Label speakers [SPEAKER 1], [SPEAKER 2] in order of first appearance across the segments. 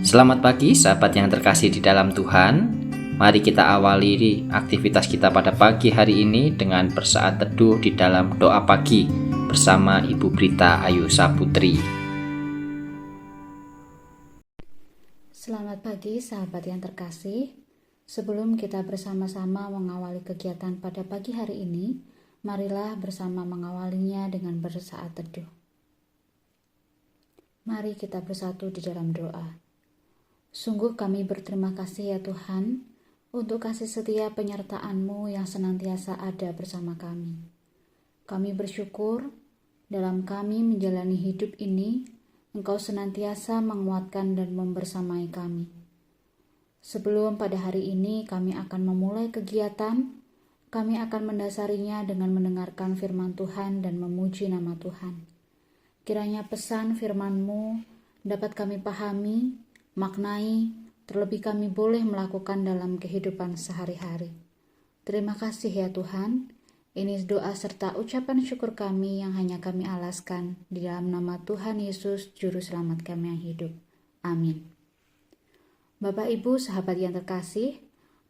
[SPEAKER 1] Selamat pagi sahabat yang terkasih di dalam Tuhan. Mari kita awali aktivitas kita pada pagi hari ini dengan bersaat teduh di dalam doa pagi bersama Ibu Brita Ayu Saputri.
[SPEAKER 2] Selamat pagi sahabat yang terkasih. Sebelum kita bersama-sama mengawali kegiatan pada pagi hari ini, marilah bersama mengawalinya dengan bersaat teduh. Mari kita bersatu di dalam doa. Sungguh kami berterima kasih ya Tuhan, untuk kasih setia penyertaan-Mu yang senantiasa ada bersama kami. Kami bersyukur dalam kami menjalani hidup ini, Engkau senantiasa menguatkan dan membersamai kami. Sebelum pada hari ini kami akan memulai kegiatan, kami akan mendasarinya dengan mendengarkan firman Tuhan dan memuji nama Tuhan. Kiranya pesan firman-Mu dapat kami pahami, maknai, terlebih kami boleh melakukan dalam kehidupan sehari-hari. Terima kasih ya Tuhan. Ini doa serta ucapan syukur kami yang hanya kami alaskan di dalam nama Tuhan Yesus, Juru Selamat kami yang hidup. Amin. Bapak Ibu sahabat yang terkasih,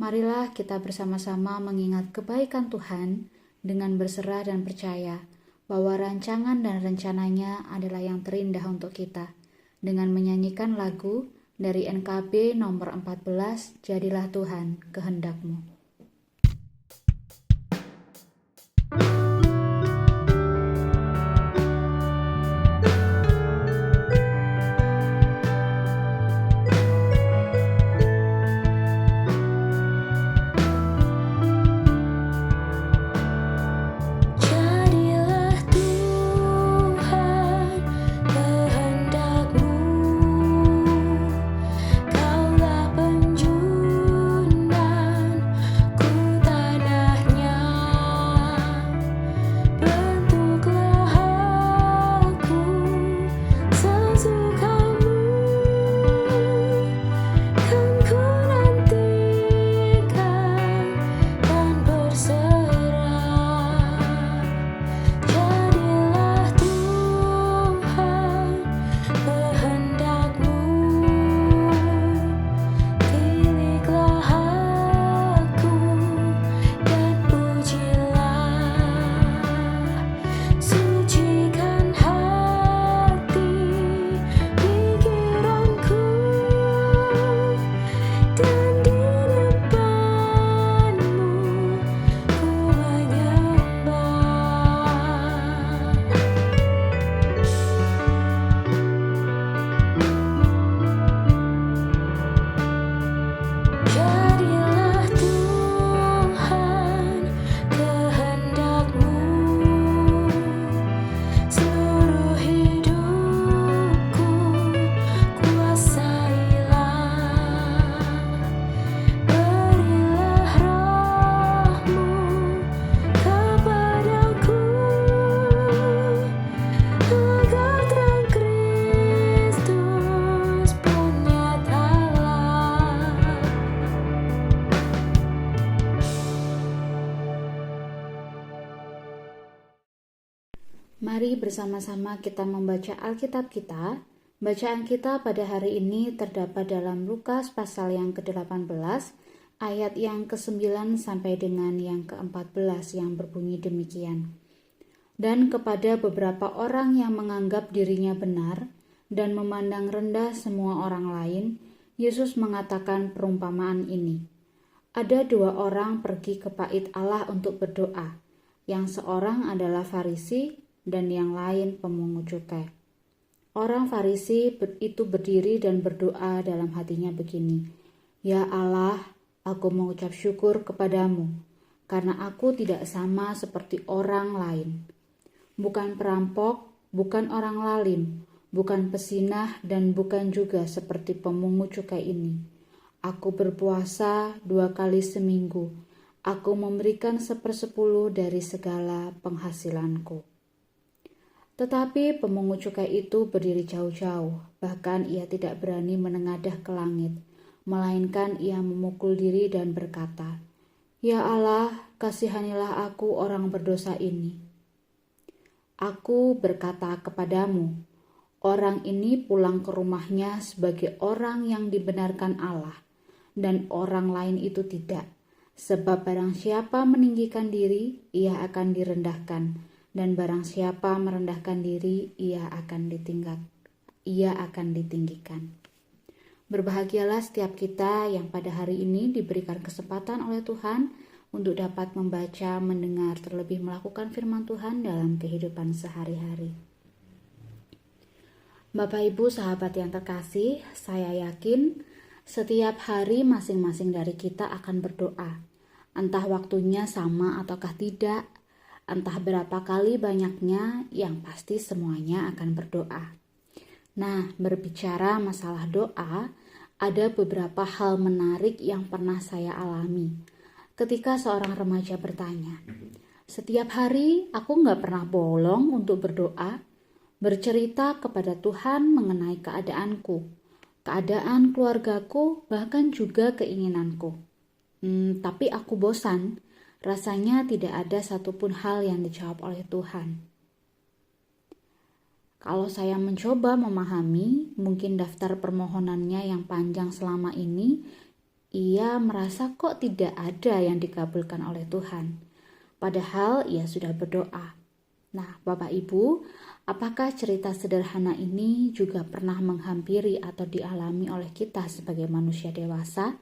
[SPEAKER 2] marilah kita bersama-sama mengingat kebaikan Tuhan dengan berserah dan percaya bahwa rancangan dan rencananya adalah yang terindah untuk kita. Dengan menyanyikan lagu dari NKB nomor 14, Jadilah Tuhan Kehendak-Mu. Mari bersama-sama kita membaca Alkitab kita. Bacaan kita pada hari ini terdapat dalam Lukas pasal yang ke-18, ayat yang ke-9 sampai dengan yang ke-14 yang berbunyi demikian. Dan kepada beberapa orang yang menganggap dirinya benar dan memandang rendah semua orang lain, Yesus mengatakan perumpamaan ini. Ada dua orang pergi ke bait Allah untuk berdoa, yang seorang adalah Farisi dan yang lain pemungut cukai. Orang Farisi itu berdiri dan berdoa dalam hatinya begini, Ya Allah, aku mengucap syukur kepadamu, karena aku tidak sama seperti orang lain. Bukan perampok, bukan orang lalim, bukan pesinah, dan bukan juga seperti pemungut cukai ini. Aku berpuasa 2 kali seminggu. Aku memberikan 1/10 dari segala penghasilanku. Tetapi pemungut cukai itu berdiri jauh-jauh, bahkan ia tidak berani menengadah ke langit, melainkan ia memukul diri dan berkata, Ya Allah, kasihanilah aku orang berdosa ini. Aku berkata kepadamu, Orang ini pulang ke rumahnya sebagai orang yang dibenarkan Allah, dan orang lain itu tidak. Sebab barang siapa meninggikan diri, ia akan direndahkan, dan barang siapa merendahkan diri, ia akan ditinggikan. Berbahagialah setiap kita yang pada hari ini diberikan kesempatan oleh Tuhan untuk dapat membaca, mendengar, terlebih melakukan firman Tuhan dalam kehidupan sehari-hari. Bapak Ibu sahabat yang terkasih, saya yakin setiap hari masing-masing dari kita akan berdoa. Entah waktunya sama ataukah tidak, entah berapa kali banyaknya, yang pasti semuanya akan berdoa. Nah, berbicara masalah doa, ada beberapa hal menarik yang pernah saya alami. Ketika seorang remaja bertanya, "Setiap hari aku gak pernah bolong untuk berdoa, bercerita kepada Tuhan mengenai keadaanku, keadaan keluargaku, bahkan juga keinginanku. Tapi aku bosan, rasanya tidak ada satupun hal yang dijawab oleh Tuhan." Kalau saya mencoba memahami, mungkin daftar permohonannya yang panjang selama ini, ia merasa kok tidak ada yang dikabulkan oleh Tuhan. Padahal ia sudah berdoa. Nah, Bapak Ibu, apakah cerita sederhana ini juga pernah menghampiri atau dialami oleh kita sebagai manusia dewasa?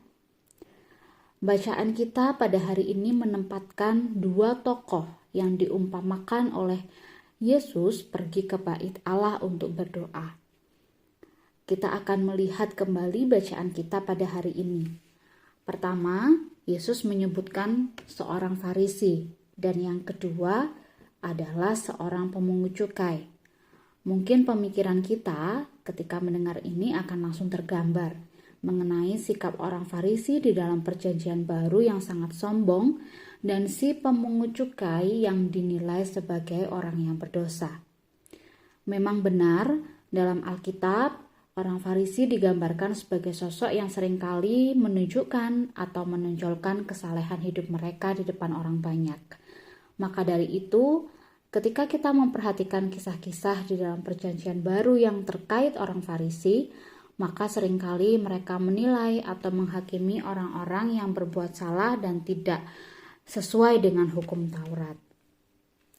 [SPEAKER 2] Bacaan kita pada hari ini menempatkan dua tokoh yang diumpamakan oleh Yesus pergi ke bait Allah untuk berdoa. Kita akan melihat kembali bacaan kita pada hari ini. Pertama, Yesus menyebutkan seorang Farisi, dan yang kedua adalah seorang pemungut cukai. Mungkin pemikiran kita ketika mendengar ini akan langsung tergambar mengenai sikap orang Farisi di dalam Perjanjian Baru yang sangat sombong, dan si pemungut cukai yang dinilai sebagai orang yang berdosa. Memang benar, dalam Alkitab, orang Farisi digambarkan sebagai sosok yang seringkali menunjukkan atau menonjolkan kesalehan hidup mereka di depan orang banyak. Maka dari itu, ketika kita memperhatikan kisah-kisah di dalam Perjanjian Baru yang terkait orang Farisi, maka seringkali mereka menilai atau menghakimi orang-orang yang berbuat salah dan tidak sesuai dengan hukum Taurat.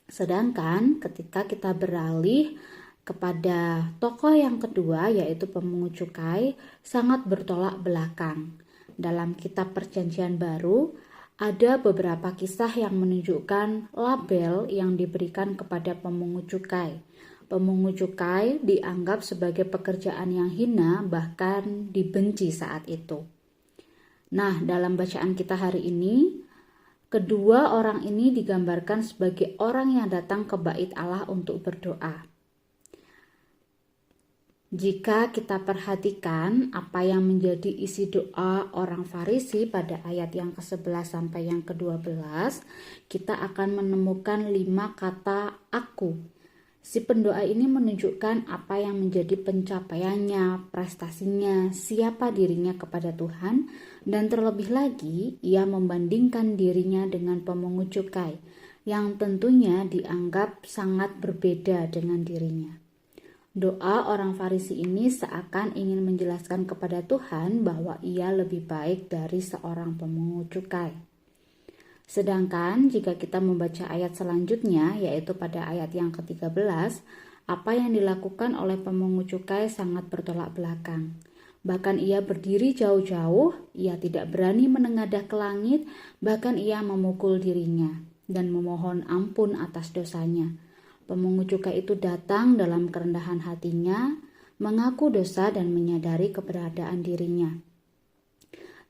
[SPEAKER 2] Sedangkan ketika kita beralih kepada tokoh yang kedua, yaitu pemungut cukai, sangat bertolak belakang. Dalam kitab Perjanjian Baru, ada beberapa kisah yang menunjukkan label yang diberikan kepada pemungut cukai. Pemungut cukai dianggap sebagai pekerjaan yang hina, bahkan dibenci saat itu. Nah, dalam bacaan kita hari ini, kedua orang ini digambarkan sebagai orang yang datang ke bait Allah untuk berdoa. Jika kita perhatikan apa yang menjadi isi doa orang Farisi pada ayat yang ke-11 sampai yang ke-12, kita akan menemukan 5 kata aku. Si pendoa ini menunjukkan apa yang menjadi pencapaiannya, prestasinya, siapa dirinya kepada Tuhan, dan terlebih lagi ia membandingkan dirinya dengan pemungut cukai yang tentunya dianggap sangat berbeda dengan dirinya. Doa orang Farisi ini seakan ingin menjelaskan kepada Tuhan bahwa ia lebih baik dari seorang pemungut cukai. Sedangkan jika kita membaca ayat selanjutnya, yaitu pada ayat yang ke-13, apa yang dilakukan oleh pemungut cukai sangat bertolak belakang. Bahkan ia berdiri jauh-jauh, ia tidak berani menengadah ke langit, bahkan ia memukul dirinya dan memohon ampun atas dosanya. Pemungut cukai itu datang dalam kerendahan hatinya, mengaku dosa dan menyadari keberadaan dirinya.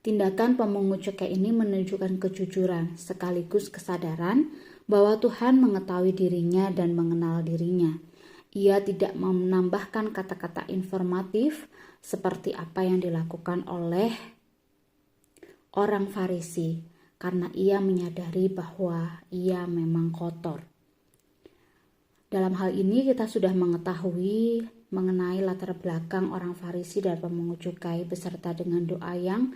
[SPEAKER 2] Tindakan pemungut cukai ini menunjukkan kejujuran sekaligus kesadaran bahwa Tuhan mengetahui dirinya dan mengenal dirinya. Ia tidak menambahkan kata-kata informatif seperti apa yang dilakukan oleh orang Farisi, karena ia menyadari bahwa ia memang kotor. Dalam hal ini kita sudah mengetahui mengenai latar belakang orang Farisi dan pemungut cukai beserta dengan doa yang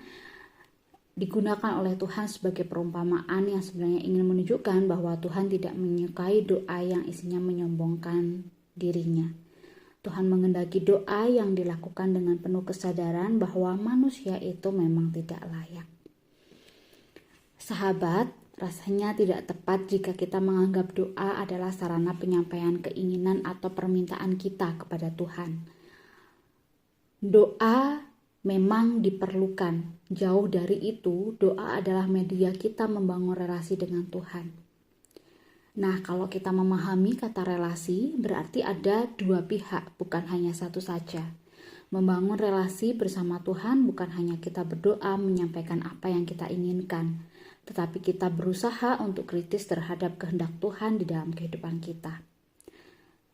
[SPEAKER 2] digunakan oleh Tuhan sebagai perumpamaan yang sebenarnya ingin menunjukkan bahwa Tuhan tidak menyukai doa yang isinya menyombongkan dirinya. Tuhan mengendaki doa yang dilakukan dengan penuh kesadaran bahwa manusia itu memang tidak layak. Sahabat, rasanya tidak tepat jika kita menganggap doa adalah sarana penyampaian keinginan atau permintaan kita kepada Tuhan. Doa memang diperlukan. Jauh dari itu, doa adalah media kita membangun relasi dengan Tuhan. Nah, kalau kita memahami kata relasi, berarti ada dua pihak, bukan hanya satu saja. Membangun relasi bersama Tuhan bukan hanya kita berdoa menyampaikan apa yang kita inginkan, tetapi kita berusaha untuk kritis terhadap kehendak Tuhan di dalam kehidupan kita.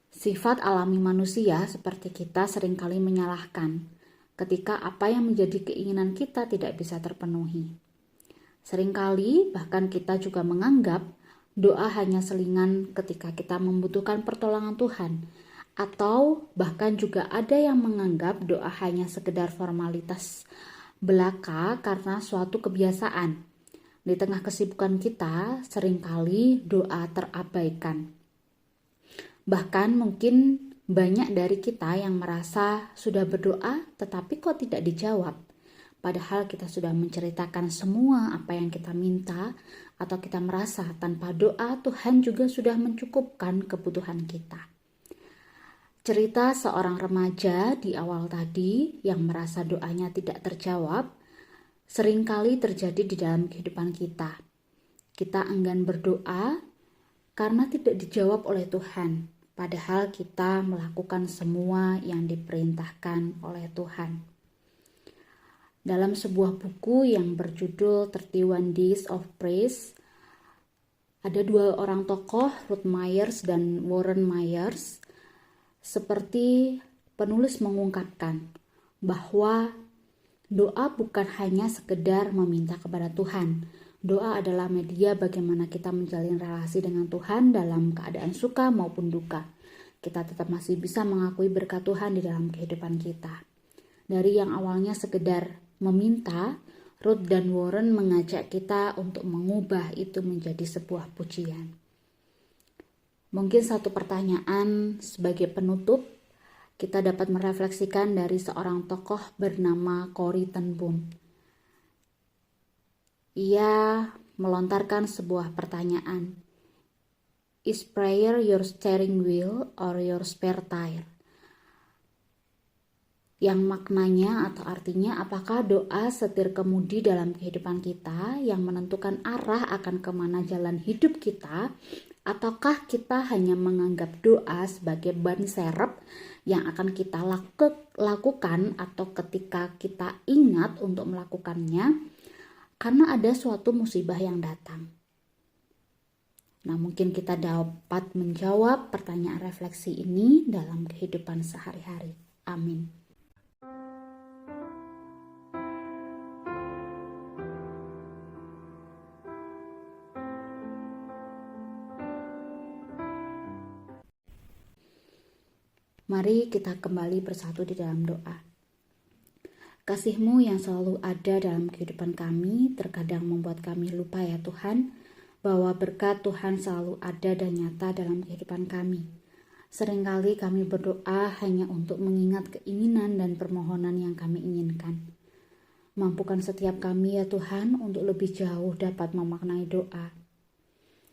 [SPEAKER 2] Sifat alami manusia seperti kita seringkali menyalahkan ketika apa yang menjadi keinginan kita tidak bisa terpenuhi. Seringkali bahkan kita juga menganggap doa hanya selingan ketika kita membutuhkan pertolongan Tuhan, atau bahkan juga ada yang menganggap doa hanya sekedar formalitas belaka karena suatu kebiasaan. Di tengah kesibukan kita, seringkali doa terabaikan. Bahkan mungkin banyak dari kita yang merasa sudah berdoa tetapi kok tidak dijawab. Padahal kita sudah menceritakan semua apa yang kita minta, atau kita merasa tanpa doa Tuhan juga sudah mencukupkan kebutuhan kita. Cerita seorang remaja di awal tadi yang merasa doanya tidak terjawab, seringkali terjadi di dalam kehidupan kita. Kita enggan berdoa karena tidak dijawab oleh Tuhan, padahal kita melakukan semua yang diperintahkan oleh Tuhan. Dalam sebuah buku yang berjudul 31 Days of Praise, ada dua orang tokoh, Ruth Myers dan Warren Myers. Seperti penulis mengungkapkan bahwa doa bukan hanya sekedar meminta kepada Tuhan. Doa adalah media bagaimana kita menjalin relasi dengan Tuhan dalam keadaan suka maupun duka. Kita tetap masih bisa mengakui berkat Tuhan di dalam kehidupan kita. Dari yang awalnya sekedar meminta, Ruth dan Warren mengajak kita untuk mengubah itu menjadi sebuah pujian. Mungkin satu pertanyaan sebagai penutup, kita dapat merefleksikan dari seorang tokoh bernama Corrie ten Boom. Ia melontarkan sebuah pertanyaan. Is prayer your steering wheel or your spare tire? Yang maknanya atau artinya, apakah doa setir kemudi dalam kehidupan kita yang menentukan arah akan kemana jalan hidup kita, ataukah kita hanya menganggap doa sebagai ban serep yang akan kita lakukan atau ketika kita ingat untuk melakukannya karena ada suatu musibah yang datang. Nah, mungkin kita dapat menjawab pertanyaan refleksi ini dalam kehidupan sehari-hari. Amin. Mari kita kembali bersatu di dalam doa. Kasih-Mu yang selalu ada dalam kehidupan kami terkadang membuat kami lupa ya Tuhan, bahwa berkat Tuhan selalu ada dan nyata dalam kehidupan kami. Seringkali kami berdoa hanya untuk mengingat keinginan dan permohonan yang kami inginkan. Mampukan setiap kami ya Tuhan untuk lebih jauh dapat memaknai doa.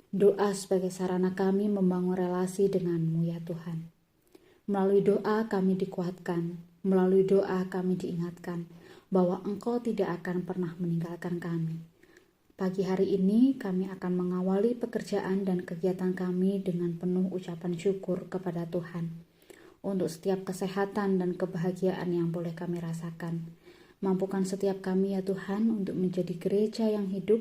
[SPEAKER 2] Doa sebagai sarana kami membangun relasi dengan-Mu ya Tuhan. Melalui doa kami dikuatkan, melalui doa kami diingatkan bahwa Engkau tidak akan pernah meninggalkan kami. Pagi hari ini kami akan mengawali pekerjaan dan kegiatan kami dengan penuh ucapan syukur kepada Tuhan untuk setiap kesehatan dan kebahagiaan yang boleh kami rasakan. Mampukan setiap kami ya Tuhan untuk menjadi gereja yang hidup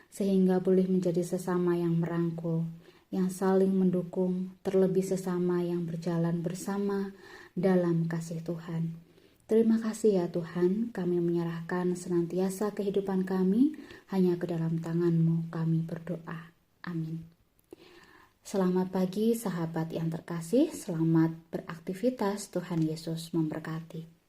[SPEAKER 2] sehingga boleh menjadi sesama yang merangkul, yang saling mendukung, terlebih sesama yang berjalan bersama dalam kasih Tuhan. Terima kasih ya Tuhan, kami menyerahkan senantiasa kehidupan kami hanya ke dalam tangan-Mu kami berdoa. Amin. Selamat pagi sahabat yang terkasih, selamat beraktivitas, Tuhan Yesus memberkati.